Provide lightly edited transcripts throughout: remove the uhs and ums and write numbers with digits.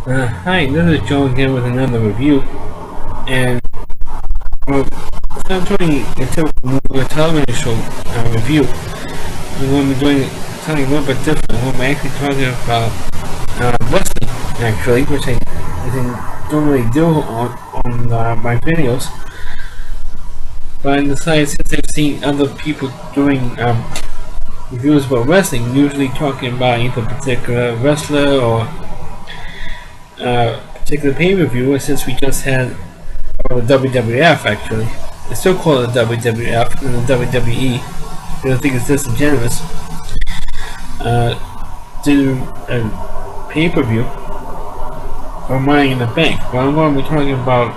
Hi, this is Joe again with another review, and instead of doing a typical movie or television show review, I'm going to be doing something a little bit different. I'm actually talking about wrestling, actually, which I don't really do on my videos, but I decided since I've seen other people doing reviews about wrestling, usually talking about either a particular wrestler or particular pay-per-view, since we just had the WWF actually. I still call it the WWF and the WWE because I think it's disingenuous. Did a pay-per-view for Money in the Bank. But I'm going to be talking about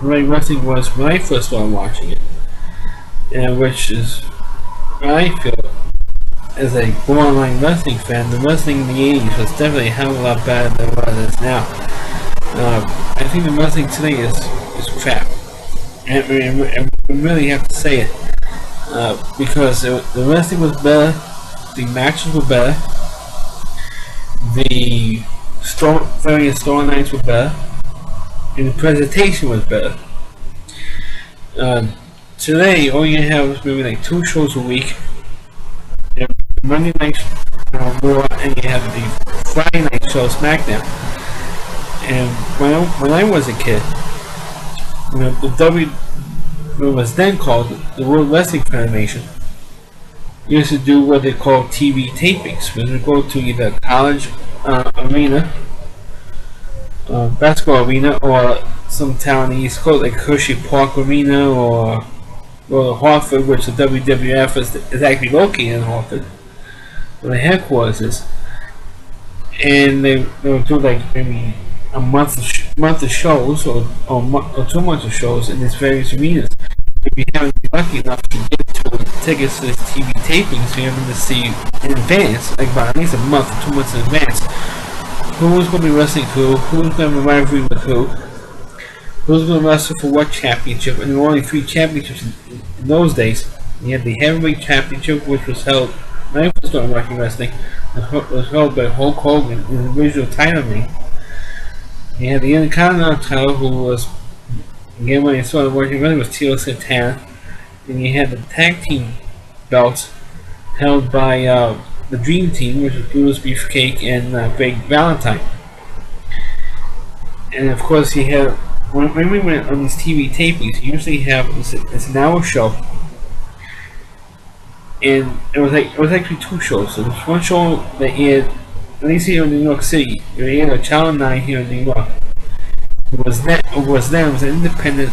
what wrestling was when I first started watching it, and which is what I feel as a borderline wrestling fan. The wrestling in the 80s was definitely a hell of a lot better than what it is now. I think the wrestling today is crap. And we really have to say it. Because the wrestling was better, the matches were better, the various storylines were better, and the presentation was better. Today, all you have is maybe like 2 shows a week. You have Monday night Raw, and you have the Friday night show SmackDown. And when I was a kid, what was then called the World Wrestling Federation used to do what they call TV tapings, where they go to either a college arena, basketball arena, or some town in the East Coast like Hershey Park Arena or Hartford, which the WWF is actually located in Hartford, where the headquarters is. And they would do like maybe a month of shows or 2 months of shows in these various arenas. If you haven't been lucky enough to get to tickets to these TV tapings, you're able to see in advance, like about at least a month or 2 months in advance, who's going to be wrestling who's going to be rivalry with who's going to wrestle for what championship. And there were only 3 championships in those days. You had the heavyweight championship, which was held when I first started watching wrestling. It was held by Hulk Hogan in the original title reign. You had the Intercontinental title, who was, again when I started watching wrestling, was Tito Santana. And you had the tag team belts held by the Dream Team, which was Brutus Beefcake and Greg Valentine. And of course, you had, when we went on these TV tapings, you usually have it's an hour show, and it was actually 2 shows. So there's one show that aired, at least here in New York City, it aired on Channel 9 here in New York. It was an independent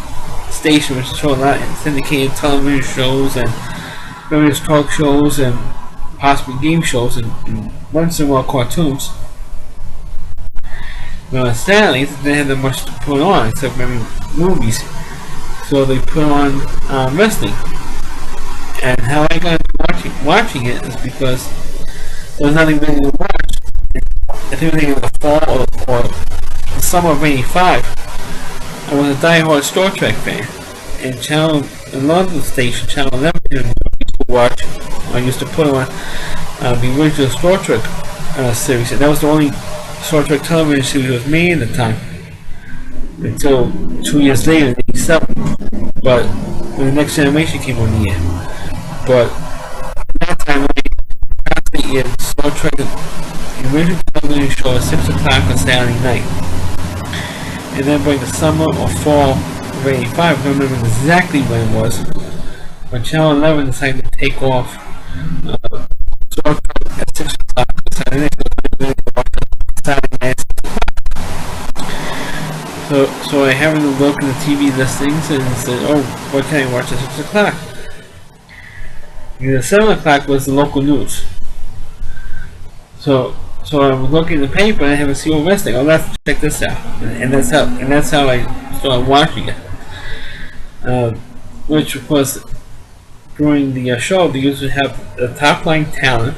station which showed a lot of syndicated television shows and various talk shows and possibly game shows and once in a while cartoons. But sadly, they didn't have much to put on except maybe movies, so they put on wrestling. And how I got into watching it is because there was nothing really to watch. I think it was in the fall or the summer of '85. I was a die-hard Star Trek fan, and London station, Channel 11, used to watch. I used to put on the original Star Trek series, and that was the only Star Trek television series that was made at the time. Until 2 years later, in '87. But when the Next Generation came on the air. But at that time, I constantly aired Star Trek, the original television show at 6 o'clock on Saturday night. And then by the summer or fall of '85, I don't remember exactly when it was, when Channel 11 decided to take off Star Trek at 6 o'clock on Saturday night. So I happened to look at the TV listings and said, oh, what can I watch at 6 o'clock? And at 7 o'clock was the local news. So I was looking at the paper and I haven't seen wrestling. Oh, let's check this out, and that's how I started watching it. Which of course, during the show, they usually have the top line talent,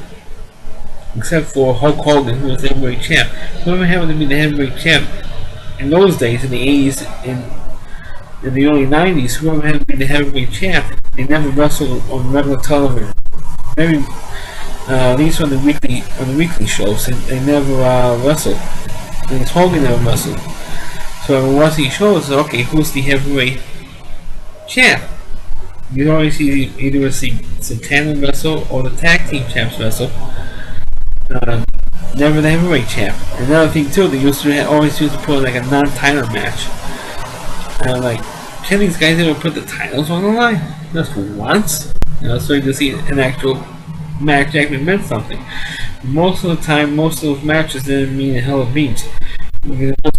except for Hulk Hogan, who was the heavyweight champ. Whoever happened to be the heavyweight champ in those days, in the '80s, in the early '90s, whoever had to be the heavyweight champ, they never wrestled on regular television. Maybe at least on the weekly shows, they never wrestled. Vince Hogan never wrestled. So once he shows, okay, who's the heavyweight champ? You always either see Santana wrestle or the tag team champs wrestle. Never the heavyweight champ. Another thing too, they always used to put like a non-title match. And I'm like, can these guys ever put the titles on the line? Just once? So you can see an actual match actually meant something. Most of the time, most of those matches didn't mean a hell of beans. Because the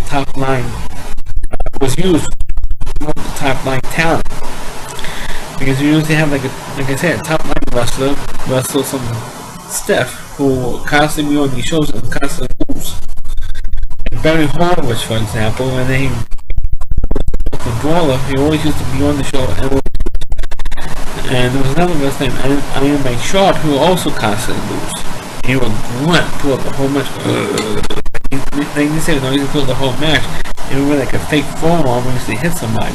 top line was used for the top line talent. Because you usually have, like I said, a top line wrestle some Steph who will constantly be on these shows and constantly moves. Like Barry Horowitz, for example, when he was a brawler, he always used to be on the show and there was another wrestler named Iron Man Sharp who also constantly moves. He would grunt throughout the whole match. Like they said, no, he used to through the whole match. It would be like a fake forearm when he hit somebody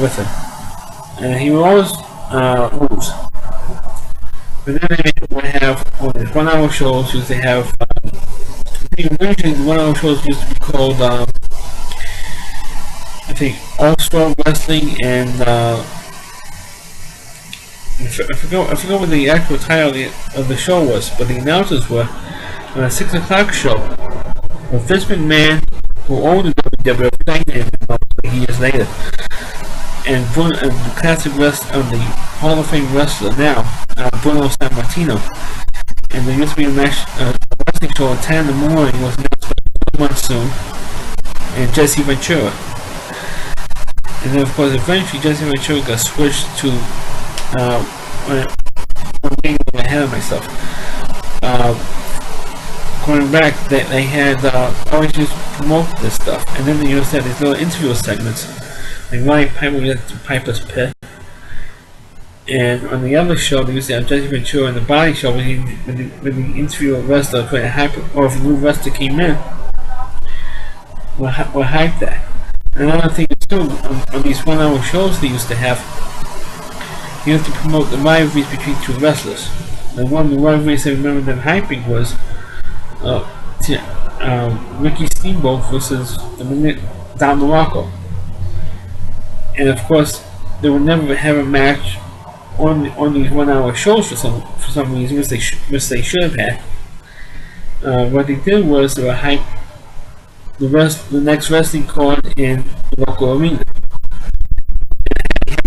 with it. And he would always lose. But then they would have, on these 1 hour shows, used to have, originally the 1 hour shows used to be called, I think, All-Star Wrestling and, I forgot what the actual title of the show was, but the announcers were on a 6 o'clock show with Vince McMahon, who owned the WWF, died years later, and the classic the Hall of Fame wrestler now, Bruno Sammartino. And there used to be a wrestling show at 10 in the morning was announced by Monsoon and Jesse Ventura. And then of course eventually Jesse Ventura got switched to I'm getting ahead of myself. Going back, they had always used to promote this stuff, and then they used to have these little interview segments. Like Roddy Piper would get to Piper's Pit, and on the other show they used to have Jesse Ventura on the Body Show when the interview a wrestler trying to hype it, or if a new wrestler came in, would hype that. Another thing too, on these 1 hour shows they used to have, you have to promote the rivalries between two wrestlers. And one of the rivalries I remember them hyping was Ricky Steamboat versus Don Morocco. And of course, they would never have a match on these 1 hour shows for some reason, which they should have had. What they did was they would hype the next wrestling card in the local arena.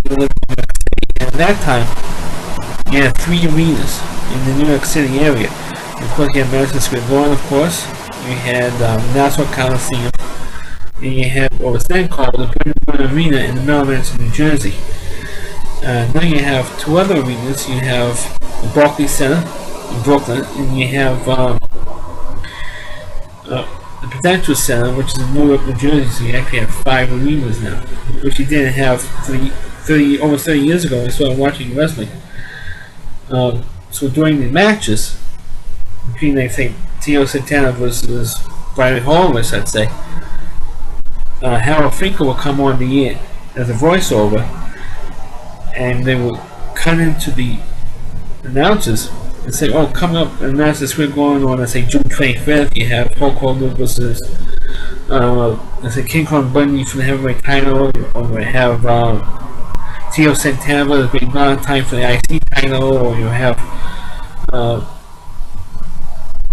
And at that time, you had 3 arenas in the New York City area. And of course, you had Madison Square Garden, of course. You had Nassau Coliseum. And you had what was then called the Bridgeport Arena in the Meadowlands, New Jersey. Now you have 2 other arenas. You have the Barclays Center in Brooklyn, and you have the Prudential Center, which is in Newark, New Jersey. So you actually have 5 arenas now, which you didn't have over 30 years ago when I started watching wrestling. So during the matches between, like, say, Tio Santana versus Barry Horowitz, I'd say, Harold Finkel would come on the air as a voiceover, and they would cut into the announcers and say, "Oh, coming up in Madison Square Garden on, let's say, June 25th, you have Hulk Hogan versus, let's say, King Kong Bundy for the heavyweight title, or we have Tio Santana versus Big Valentine for the IC title, or you have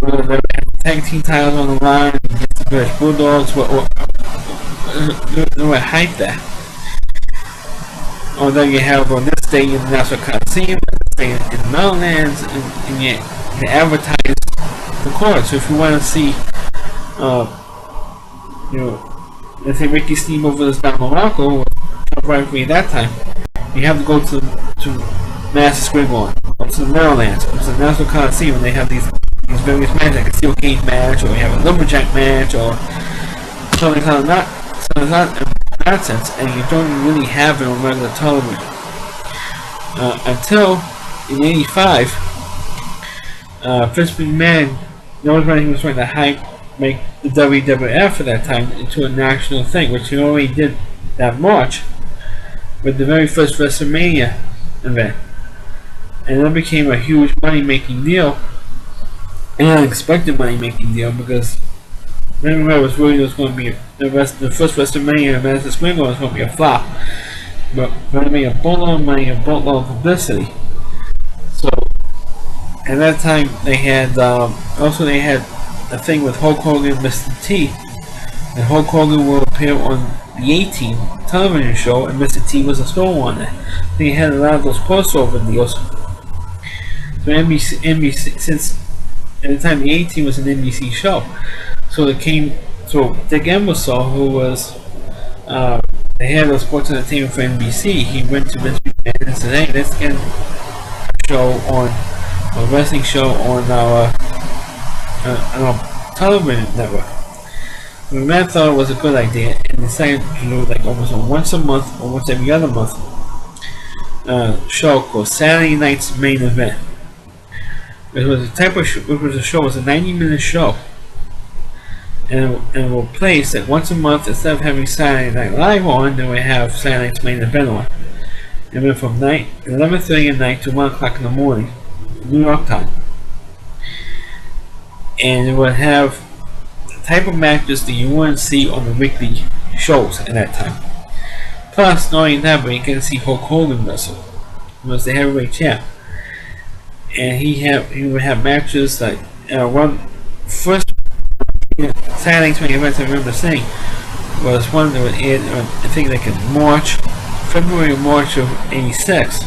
the tag team titles on the line against the British Bulldogs." They would hype that. Or then you have on this day in the Nassau Coliseum, this day in the Meadowlands, and you advertise the card. So if you want to see, let's say Ricky Steamboat versus Don Morocco, top rivalry at that time, you have to go to Madison Square Garden, up to the Meadowlands, up to the Nassau Coliseum, and they have these various matches, like a steel cage match, or you have a lumberjack match, or something like that. So it's not nonsense, and you don't really have it on regular television. Until in '85, Vince McMahon, when he was trying to make the WWF at that time into a national thing, which he already did that March with the very first WrestleMania event, and that became a huge money-making deal an unexpected money making deal because everybody was worried it was going to be the first WrestleMania in Madison Square Garden was going to be a flop. But they made a boatload of money, a boatload of publicity. So at that time they had also they had a thing with Hulk Hogan and Mr. T. And Hulk Hogan will appear on the A-Team television show, and Mr. T was a star on it. They had a lot of those crossover deals. So NBC, since at the time the A-Team was an NBC show, so Dick Ebersol, who was the head of sports entertainment for NBC, he went to Vince McMahon and said, "Hey, let's get a wrestling show on our television network." McMahon thought it was a good idea and decided to do like almost a once a month or once every other month show called Saturday Night's Main Event. It was a type of it was a 90-minute show, and it will place that once a month, instead of having Saturday Night Live on, they would have Saturday Night's Main Event on. It went from 11:30 at night to 1 o'clock in the morning, New York time, and it would have type of matches that you wouldn't see on the weekly shows at that time. Plus, not only that, but you can see Hulk Hogan wrestle. He was the heavyweight champ, and he would have matches like one first Saturday's main event I remember seeing was one that would air I think like in February or March of '86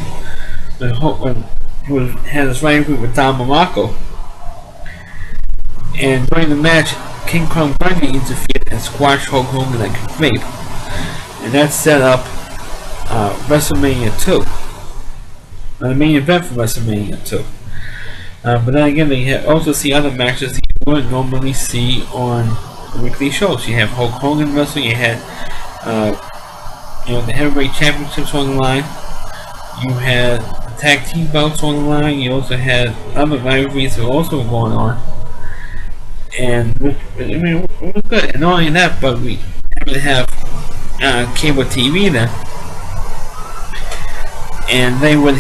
when he had his rivalry with Don Morocco, and during the match King Kong Bundy interfered and squashed Hulk Hogan like a grape, and that set up WrestleMania 2, the main event for WrestleMania 2. But then again, you also see other matches that you wouldn't normally see on weekly shows. You have Hulk Hogan wrestling. You had the heavyweight championships on the line. You had tag team belts on the line. You also had other rivalries that were also going on. And it was good. And not only that, but we would have cable TV then, and they would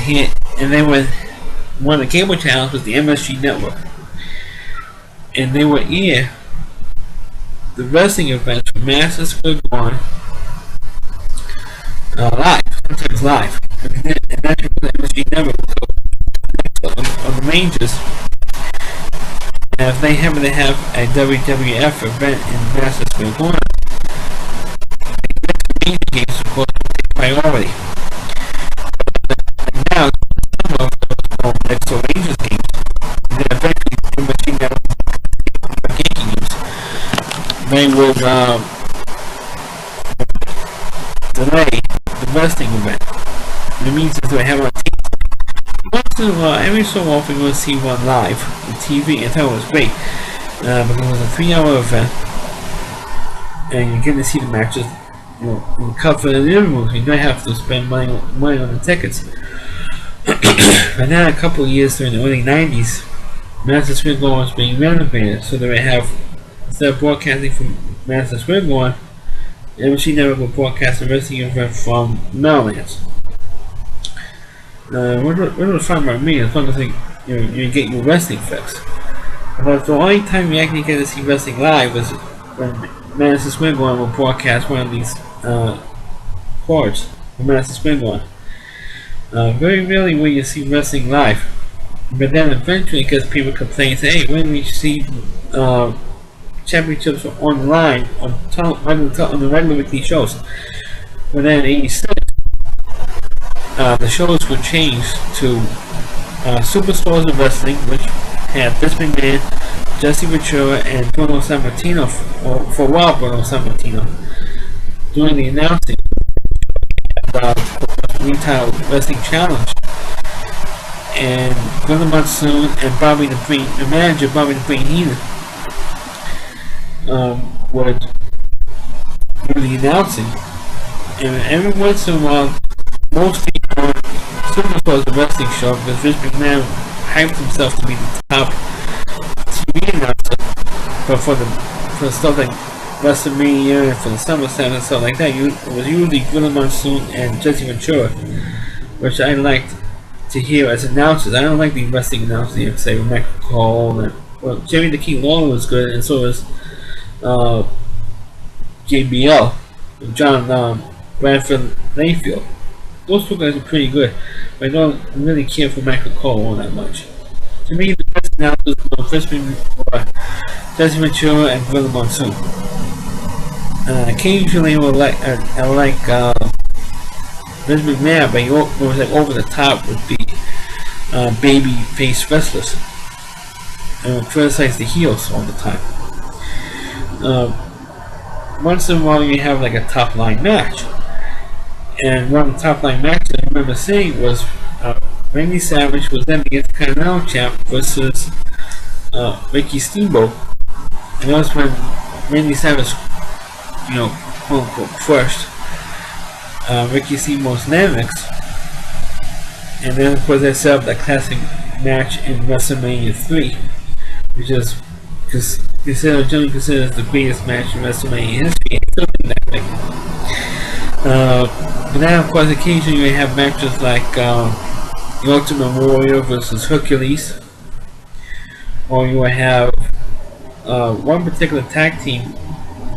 one of the cable channels was the MSG network, and they would air the wrestling events from Madison Square Garden live, sometimes live, and that's what the MSG network on the ranges. And if they happen to have a WWF event in Madison Square Garden, the main games, of course, will take priority. And now, some of those next to Rangers games, and then eventually, the machine that was Yankee games, they would delay the wrestling event. And it means that they have on TV. Once in a while, every so often, you'll see one live on TV, and I thought it was great because it was a 3-hour event, and you get to see the matches, in comfort in the living room. You don't have to spend money on the tickets. And then a couple of years during the early 90s, Madison Square Garden was being renovated, so they would have, instead of broadcasting from Madison Square Garden, MSG Network would broadcast a wrestling event from Maryland. What was fun by me, as long as you get your wrestling fix. But the only time you actually get to see wrestling live was when Madison Square Garden will broadcast one of these cards from Madison Square Garden. Very rarely will you see wrestling live. But then eventually, because people complain, say, "Hey, when we see championships on the line on the regular weekly shows," but then in '86. The shows would change to Superstars of Wrestling, which had Vince McMahon, Jesse Ventura, and Bruno Sammartino, for a while Bruno Sammartino, doing the announcing of the retitled Wrestling Challenge. And Gorilla Monsoon and Bobby the Brain, the manager Bobby the Brain Heenan, would do the announcing. And every once in a while, mostly on Superstars of Wrestling show, because Vince McMahon hyped himself to be the top TV announcer, but for stuff like WrestleMania and for the SummerSlam and stuff like that, it was usually Gorilla Monsoon and Jesse Ventura, which I liked to hear as announcers. I don't like the wrestling announcers, say Michael Cole and Well, Jerry the King Lawler was good, and so was uh, JBL, John Bradford Layfield. Those two guys are pretty good, but I don't really care for Michael Cole all that much. To me, the best announcers were Frisbee, Jesse Ventura, and Gorilla Monsoon. Occasionally, I like Vince McMahon, but he was like over the top with the baby face wrestlers and criticize the heels all the time. Once in a while, you have like a top line match, and one of the top line matches I remember seeing was Randy Savage was then the Intercontinental Champ versus Ricky Steamboat, and that was when Randy Savage, quote unquote, crushed Ricky Steamboat's Namix, and then of course they set up that classic match in WrestleMania 3, which is generally considered the greatest match in WrestleMania history. That thing. But then of course occasionally you have matches like the Ultimate Warrior versus Hercules, or you will have one particular tag team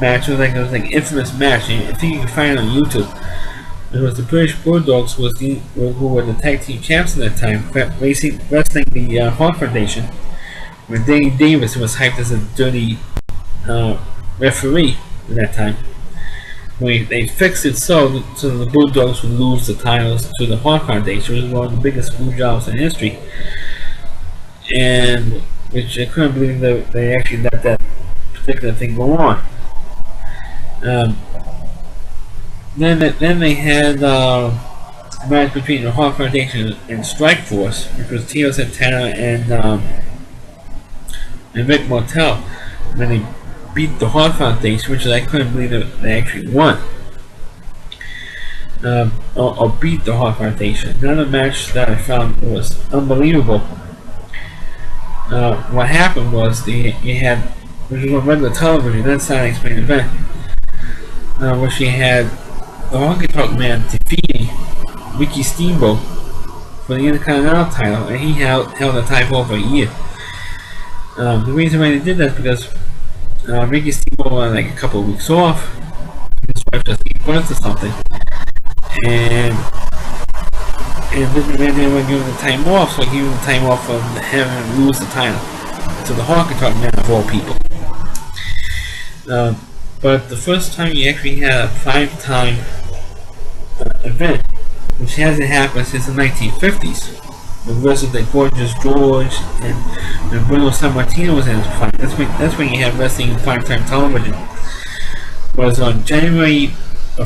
match was like infamous match. I think you can find it on YouTube. It was the British Bulldogs who were the tag team champs at that time, wrestling the Hart Foundation, with Danny Davis, who was hyped as a dirty referee at that time. They fixed it so the Bulldogs would lose the titles to the Hart Foundation, which was one of the biggest screw jobs in history, and which I couldn't believe that they actually let that particular thing go on. Then they had a match between the Hart Foundation and Strike Force, which was Tito Santana and Rick Martel. And then they beat the Hart Foundation, which I couldn't believe that they actually won. Or beat the Hart Foundation. Another match that I found was unbelievable. What happened was you had, which was on regular television, then Saturday's main event, which you had the Honky Tonk Man defeating Ricky Steamboat for the Intercontinental title, and he held the title for a year. The reason why they did that is because Ricky Steamboat was like a couple of weeks off. His wife just gave birth or something, and Vince McMahon didn't want to give him the time off, so he gave him the time off of having him lose the title to the Honky Tonk Man of all people. But the first time you actually had a 5-time event, which hasn't happened since the 1950s, with wrestlers like Gorgeous George and Bruno Sammartino was in his prime. That's when you have wrestling in 5-time television. Was on February the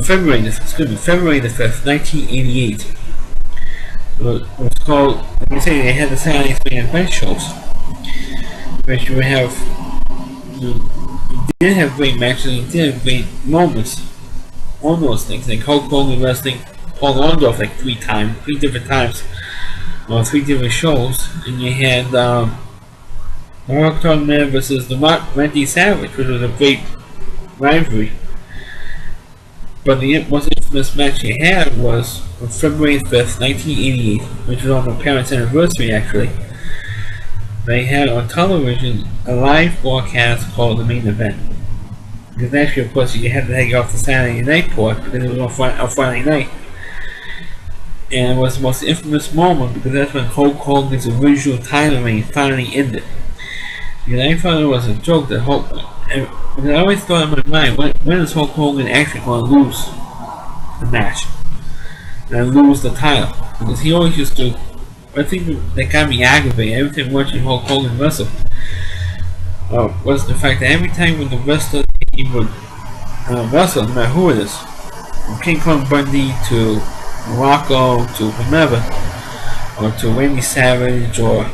5th, 1988. It was called, like I say, they had the Saturday main event shows, which you would have. You did have great matches, and you did have great moments on those things, like Hulk Hogan wrestling Paul Orndorff like 3 different times, or 3 different shows, and you had the Honky Tonk Man versus the Randy Savage, which was a great rivalry. But the most infamous match you had was on February 5th, 1988, which was on the parents' anniversary actually. They had on television a live broadcast called the main event. Because actually, of course, you had to take off the Saturday night part because it was on Friday night. And it was the most infamous moment because that's when Hulk Hogan's original title reign finally ended. Because I thought it was a joke that because I always thought in my mind, when is Hulk Hogan actually going to lose the match and lose the title? Because he always used to. I think that got me aggravated every time watching Hulk Hogan wrestle. Was the fact that every time when the wrestler he would wrestle, no matter who it is, from King Kong Bundy to Morocco to whomever, or to Randy Savage, or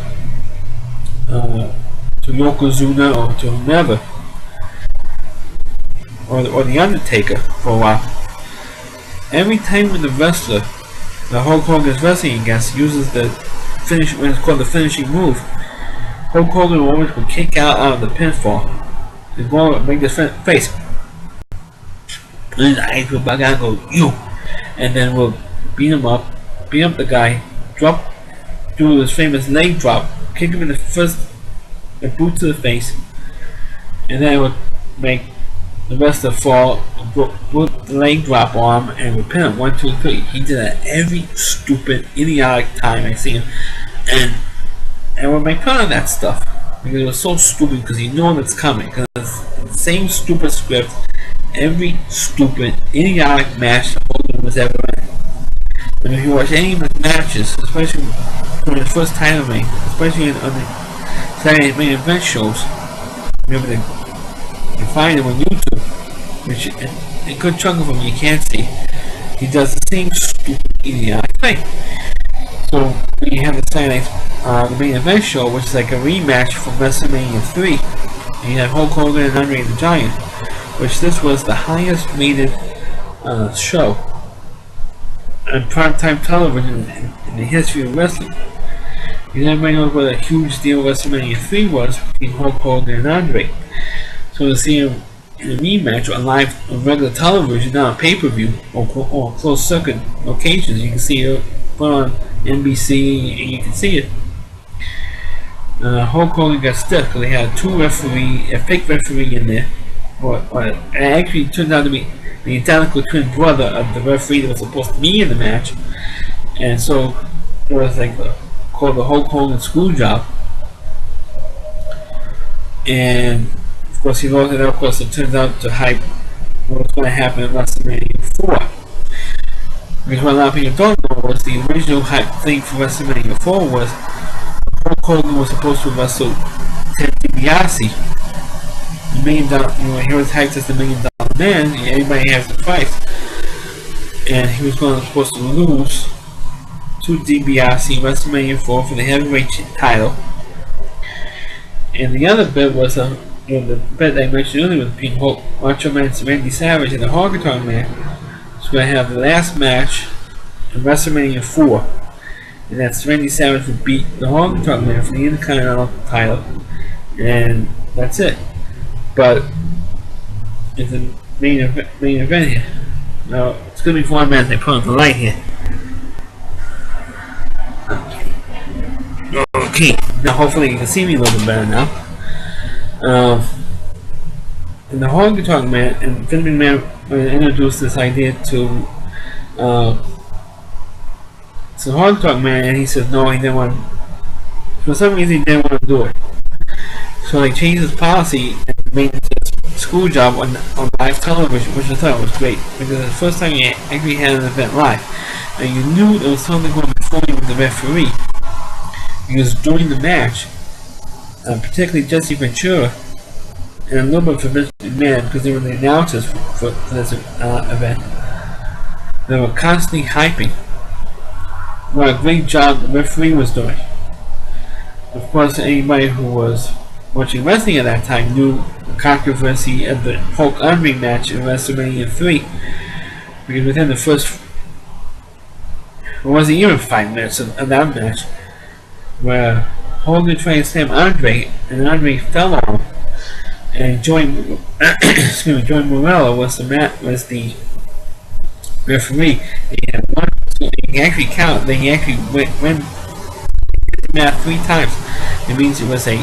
to Yokozuna, or to whomever, or the Undertaker for a while. Every time when the wrestler the Hulk Hogan is wrestling against uses the when it's called the finishing move, Hulk Hogan will always kick out of the pinfall and go and make the face. His eyes will bug out and go, you! And then we'll beat up the guy, do his famous leg drop, kick him in the first a boot to the face, and then would make the wrestler fall, boot the leg drop arm, and would pin him 1, 2, 3. He did that every stupid, idiotic time I see him, and would make fun of that stuff because it was so stupid because you know it's coming. Because it's the same stupid script, every stupid, idiotic match Hogan was ever in. And if you watch any of his matches, especially from his first title reign, especially on the Saturday main event shows, remember you can find him on YouTube, which a good chunk of them you can't see. He does the same stupid, idiotic thing. So when you have the Saturday the main event show, which is like a rematch from WrestleMania 3, and you have Hulk Hogan and Andre the Giant, which this was the highest rated show on primetime television in the history of wrestling. You never know what a huge deal WrestleMania 3 was between Hulk Hogan and Andre. So to see him in a rematch on regular television, not on pay-per-view or closed circuit locations, you can see it put on NBC and you can see it. Hulk Hogan got stiff because they had a fake referee in there. It actually turned out to be the identical twin brother of the referee that was supposed to be in the match, and so it was like called the Hulk Hogan screw job. And of course he lost it. Of course it turns out to hype what was going to happen in WrestleMania 4. Because what a lot of people don't know was the original hype thing for WrestleMania 4 was Hulk Hogan was supposed to wrestle Ted DiBiase, $1 million. He was hyped as the $1 million man. Everybody has the price, and he was supposed to lose to DiBiase WrestleMania 4 for the heavyweight title. And the other bit was the bit I mentioned earlier between Macho Man Randy Savage and the Honky Tonk Man. So we're going to have the last match in WrestleMania 4. And that's Randy Savage would beat the Honky Tonk Man for the Intercontinental title. And that's it. But it's a main event here. Now, it's going to be 4 minutes. I put on the light here. Okay. Now, hopefully you can see me a little bit better now. And the Honky Tonk Man and Vince McMahon introduced this idea to the Honky Tonk Man, and he said no, he didn't want. For some reason, he didn't want to do it. So they changed his policy and made it a school job on live television, which I thought was great because it's the first time you actually had an event live, and you knew there was something going before you with the referee. Because during the match, particularly Jesse Ventura and a little bit for Vince McMahon, because they were the announcers for this event, they were constantly hyping what a great job the referee was doing. Of course, anybody who was watching wrestling at that time knew the controversy of the Hulk Andre match in WrestleMania 3, because within the first, it wasn't even 5 minutes of that match, where Hogan tried to slam Andre, and Andre fell on him, and Joey Morello was the referee. He had one, so he can actually count. Then he actually went the math 3 times. It means it was a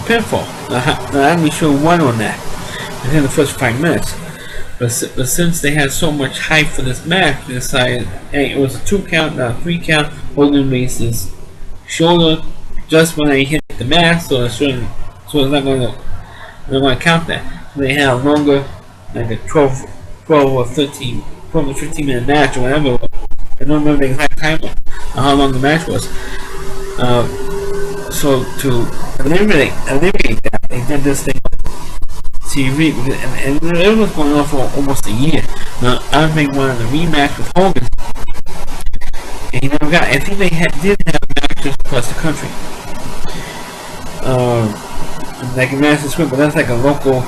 pinfall. Now Andre showed 1 on that within the first 5 minutes. But since they had so much hype for this match, they decided, hey, it was a 2 count, not a 3 count. Hogan raised his shoulder just when they hit the mat, so it's not going to count that. So they had a longer, like a 12 or 13, 12 to 15 minute match or whatever. I don't remember the exact time of how long the match was. So to eliminate that, they did this thing on TV, and it was going on for almost a year. Now, Andre wanted a rematch with Hogan, and he never got it. I think they did have matches across the country. Like in Madison Square, but that's like a local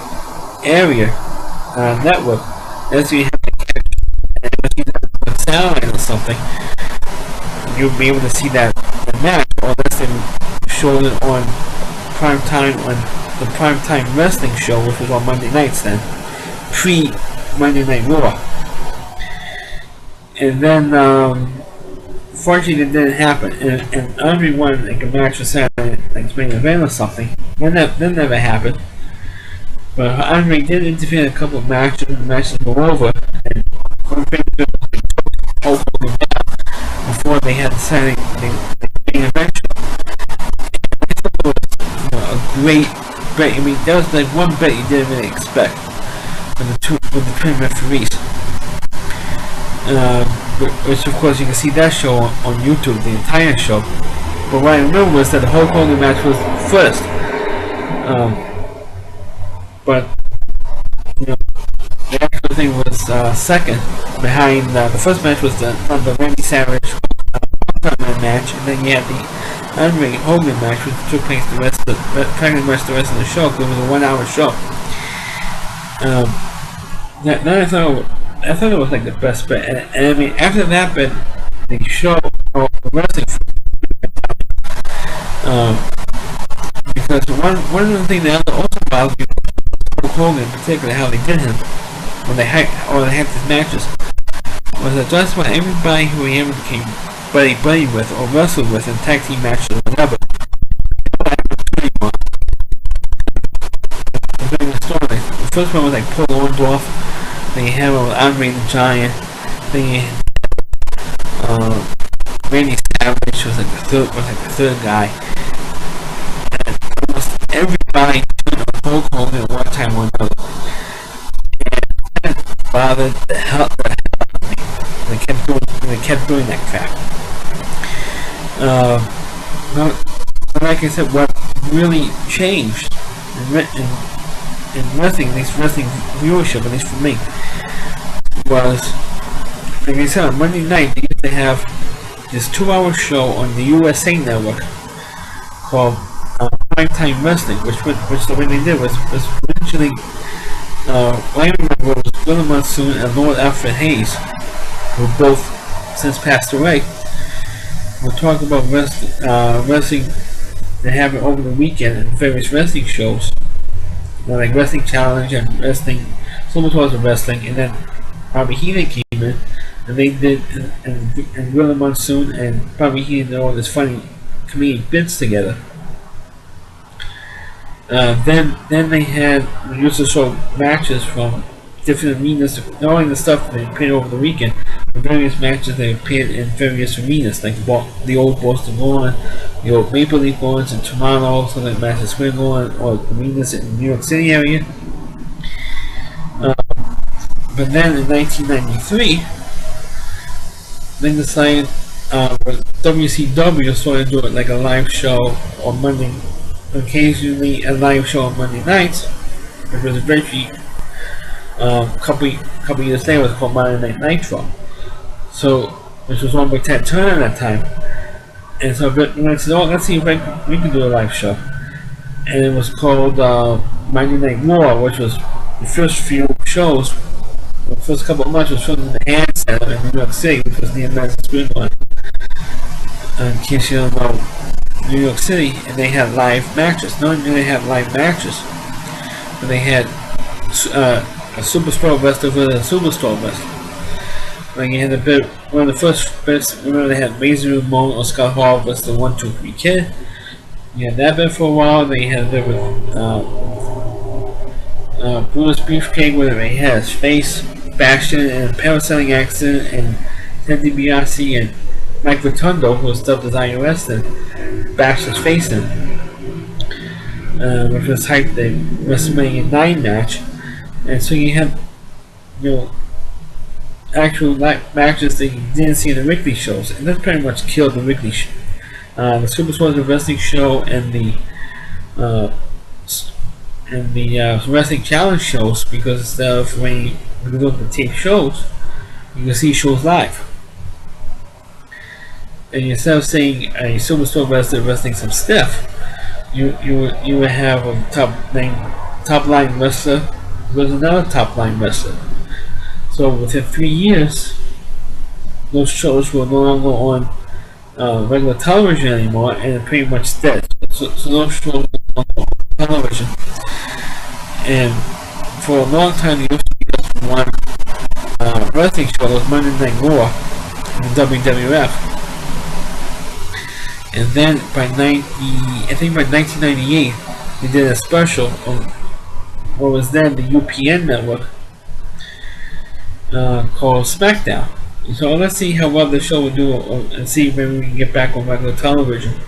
area network. That's where you have to catch, and if you have a satellite or something, you'll be able to see that match, or unless they showed it on prime time on the primetime wrestling show, which was on Monday nights then, pre-Monday Night Raw. And then, fortunately, it didn't happen, and Andre won like a match on Saturday like main event or something. That never happened. But Andre did interfere in a couple of matches, and the matches were over, and Hulk Hogan down before they had decided the main event show. I thought it was, a great bet. I mean, that was like one bet you didn't really expect with the twin referees. Which of course you can see that show on YouTube, the entire show. But what I remember was that the Hulk Hogan match was first. But the actual thing was second. Behind the first match was the Randy Savage match, and then you had the Andre Hogan match, which took place the rest of the show. Because it was a 1 hour show. Then I thought it was like the best bet, and I mean after that bet, the show the wrestling. Because one of the things that also bothered me, Hulk Hogan in particular, how they did him when they had these matches, was that just about everybody who he ever became buddy with or wrestled with in tag team matches or whatever. The first one was like Paul Orndorff. Then you have Andre the Giant. Then you Randy Savage was like the third guy. And almost everybody turned on Hulk Hogan at one time or another. And that bothered the hell out of me. They kept doing that crap. Like I said, what really changed in wrestling, at least wrestling viewership, at least for me, was, like I said, on Monday night they used to have this 2-hour show on the USA Network called Primetime Wrestling, which the way they did was originally was Gorilla Monsoon and Lord Alfred Hayes, who both since passed away. We'll talk about wrestling they have it over the weekend in various wrestling shows. Like Wrestling Challenge and Wrestling, Super Tours of Wrestling, and then Bobby Heenan came in, and they did, and Gorilla Monsoon and Bobby Heenan did all this funny comedic bits together. Then they used to show matches from different arenas, not only the stuff that they appeared over the weekend, but various matches they appeared in various arenas, like the old Boston Lawn, the old Maple Leaf Lawns in Toronto, some like Madison Square Garden, or arenas in the New York City area. But then in 1993, they decided WCW started doing like a live show on Monday, occasionally a live show on Monday nights, which was eventually couple years later was called Monday Night Nitro. So, which was on by Ted Turner at that time. And so I said, oh, let's see if we can do a live show. And it was called Monday Night War, which was the first few shows, the first couple of months was filmed in the Hand Center in New York City, which was near Madison Square Garden. In case you don't know, New York City, and they had live matches. Not only did they have live matches, but they had a superstar wrestler with a superstar wrestler. Like you had a bit, one of the first bits, remember they had Razor Ramon or Scott Hall was the 1-2-3 Kid. You had that bit for a while, then you had a bit with Brutus Beefcake, where he had his face bashed in a parasailing accident, and Ted DiBiase and Mike Rotundo, who was dubbed as IRS, then bashed his face in. Which was hyped the WrestleMania 9 match. And so you had, actual matches that you didn't see in the weekly shows, and that pretty much killed the weekly show. The Super Sports Wrestling show and the Wrestling Challenge shows, because instead of when you go to tape shows, you can see shows live. And instead of seeing a superstar wrestler wrestling some stuff, you would have a top line wrestler with another top line wrestler. So within 3 years, those shows were no longer on regular television anymore, and they're pretty much dead. So those shows were no longer on television. And for a long time, there used to be just one wrestling show, that was Monday Night Raw in the WWF. And then I think by 1998, they did a special on what was then the UPN network called SmackDown. So let's see how well the show will do, and see if maybe we can get back on regular television.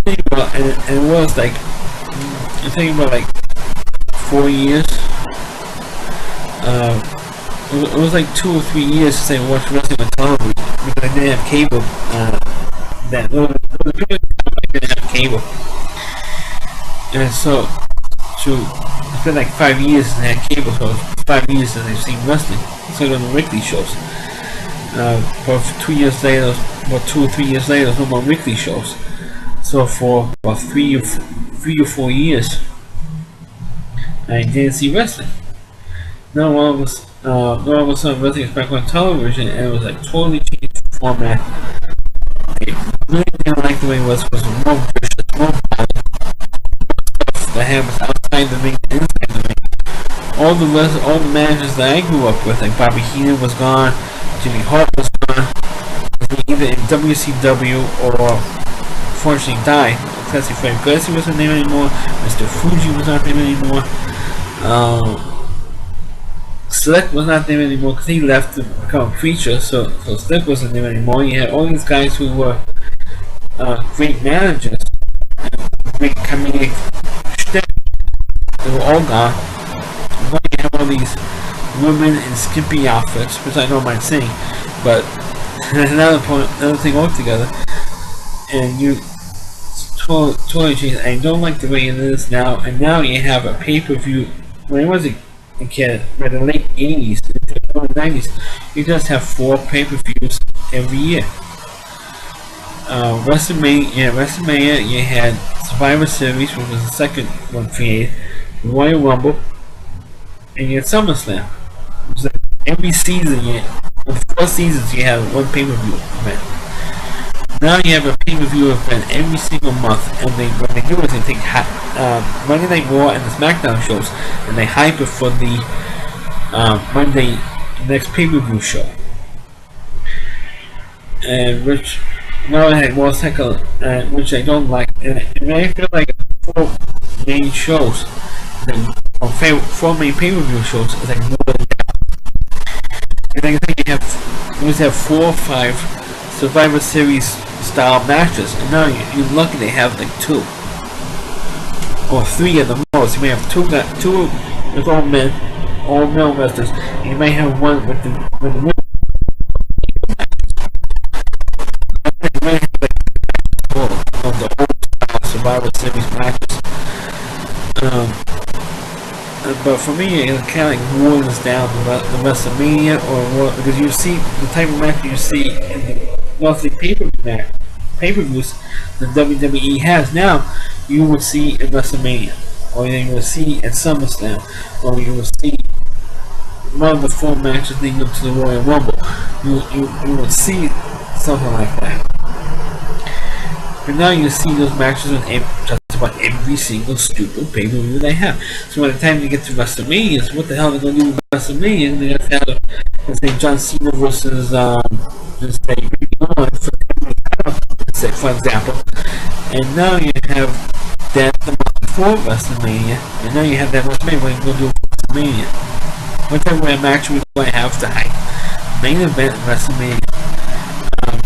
And it was like, I'm thinking about like 4 years. It was like 2 or 3 years since I watched wrestling on television because I didn't have cable. That was the period I didn't have cable, and so it's been like 5 years since I had cable. So it's 5 years since I've seen wrestling. So on the weekly shows. For 2 years later, or 2 or 3 years later, no more weekly shows. So for about 3 or 4 years, I didn't see wrestling. Now all of a sudden, wrestling is back on television, and it was like totally changed format. I really didn't like the way it was more vicious, more violent. That happens outside the ring and inside the ring. All the managers that I grew up with, like Bobby Heenan was gone, Jimmy Hart was gone, either in WCW or unfortunately died. Classy Frank Gracie wasn't there anymore. Mr. Fuji was not there anymore. Slick was not there anymore because he left to become a preacher, so Slick wasn't there anymore. You had all these guys who were great managers, great comedic shtick. They were all gone. And now you have all these women in skimpy outfits, which I don't mind seeing, but that's another thing altogether. And you totally change. I don't like the way it is now. And now you have a pay-per-view. When I was a kid, by the late 80s, early 90s, you just have 4 pay-per-views every year. WrestleMania, you had Survivor Series, which was the second one created, Royal Rumble, and you had SummerSlam. It was like every season, for the 4 seasons, you have one pay-per-view event. Now you have a pay-per-view event every single month, and what they do is they take Monday Night Raw and the SmackDown shows, and they hype it for the Monday next pay-per-view show. And which now I had Raw Cycle, which I don't like, and I feel like 4 main shows, or 4 main pay-per-view shows, is like more than that. And I think you have 4 or 5 Survivor Series style matches, and now you're lucky they have like 2 or 3 at the most. You may have 2 with all male wrestlers, and you may have 1 with the women. You may have like 4 of the old style Survivor Series matches. But for me, it kind of like waters down the WrestleMania, or because you see the type of match you see in the monthly pay-per-views the WWE has now, you would see in WrestleMania, or you will see at SummerSlam, or you will see one of the 4 matches leading up to the Royal Rumble. You will see something like that. But now you see those matches on just about every single stupid pay-per-view they have. So by the time you get to WrestleMania, what the hell are they going to do with WrestleMania? They have to have, let's say, John Cena versus, let's say, for example. And now you have that the month before WrestleMania, and now you have that WrestleMania when you go do WrestleMania. What type of match we're going to have to hype main event in WrestleMania?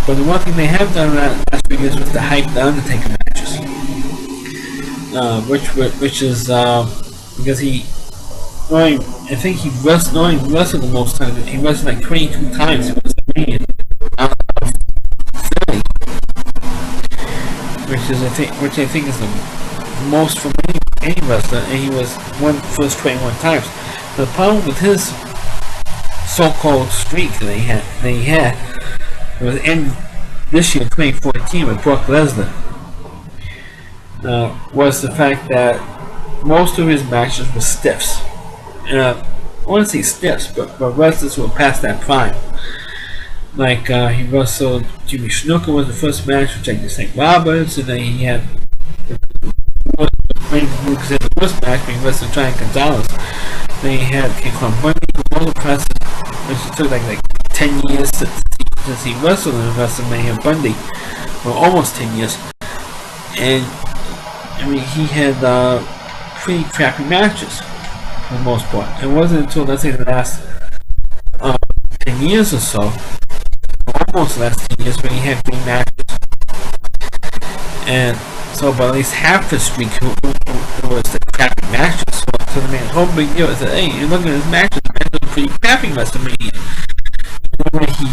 But the one thing they have done last week is with the hype the Undertaker matches, which is because I think he wrestled the most times. He wrestled like 22 times in WrestleMania. Which I think is the most from any wrestler, and he was first 21 times. The problem with his so-called streak that he had was in this year, 2014, with Brock Lesnar, was the fact that most of his matches were stiffs. I want to say stiffs, but wrestlers who were past that prime. Like he wrestled Jimmy Snuka was the first match, which I just think Roberts, and then he had the first match being wrestled Giant Gonzalez. Then he had King Kong Bundy, who was all impressive, which took like 10 years to since he wrestled in WrestleMania Bundy for almost 10 years. And I mean, he had pretty crappy matches for the most part. It wasn't until, let's say, the last 10 years or so, almost the last 10 years, when he had great matches. And so, but at least half the streak was the crappy matches. So the man's whole big deal is that, hey, you're looking at his matches, the matches are pretty crappy WrestleMania. And when he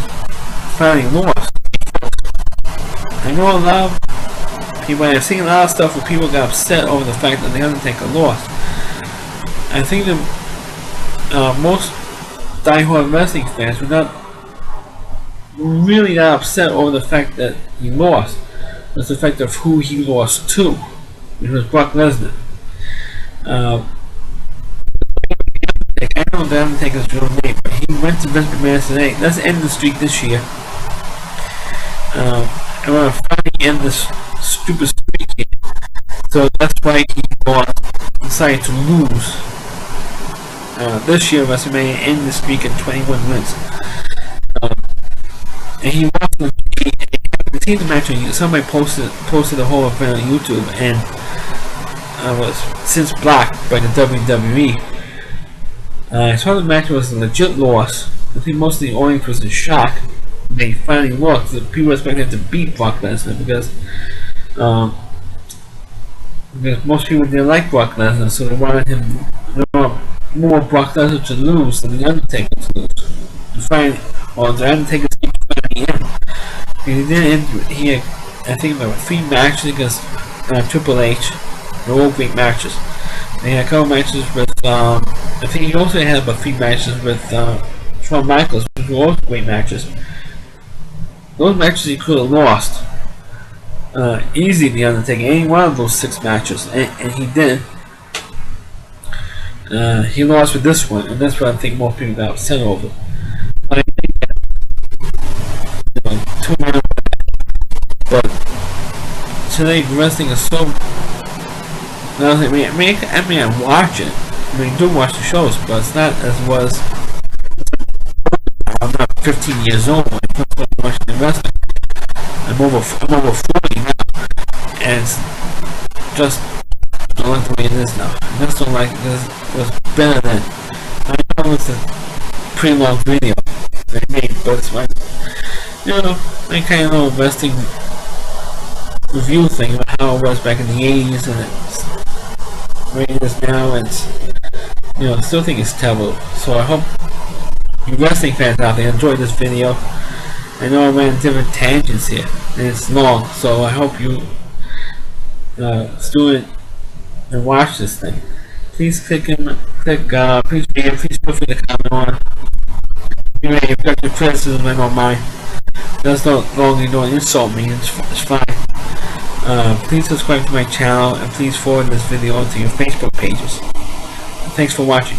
finally lost, I know a lot of people, I've seen a lot of stuff where people got upset over the fact that The Undertaker lost. I think that most diehard wrestling fans were not really that upset over the fact that he lost. It's the fact of who he lost to, which was Brock Lesnar. I know The Undertaker's real name, but he went to Vince McMahon and said, hey, let's end the streak this year. I want to finally end this stupid streak here. So that's why he decided to lose this year WrestleMania, end the streak at 21 wins. And he lost the team match. Somebody posted the whole event on YouTube, and was since blocked by the WWE. I saw the match was a legit loss. I think most of the audience was in shock. They finally lost. People expected him to beat Brock Lesnar because most people didn't like Brock Lesnar, so they wanted him. They want more Brock Lesnar to lose than The Undertaker to lose. The Undertaker to finally end. He didn't end. He had, I think, there were 3 matches against Triple H. They were all great matches. They had a couple matches with, I think he also had about 3 matches with Shawn Michaels, which were also great matches. Those matches he could have lost easily, The Undertaker, any one of those 6 matches, and he didn't. He lost with this one, and that's what I think most people got upset over. But I think that, 2 minutes, but today wrestling is so. I watch it. I do watch the shows, but it's not as it was. I'm not 15 years old when I first started watching wrestling. I'm over 40 now, and it's just don't like the way it is now. I just don't like it was better then. I know it's a pretty long video they made, but it's like, I kind of know a wrestling review thing about how it was back in the 80s, and it's where it is now, and I still think it's terrible. So I hope you wrestling fans out there enjoyed this video. I know I ran different tangents here, and it's long, so I hope you student and watch this thing. Please please feel free to comment on it. You may affect your criticism, I don't mind. That's not long, you don't insult me, it's fine. Please subscribe to my channel, and please forward this video to your Facebook pages. Thanks for watching.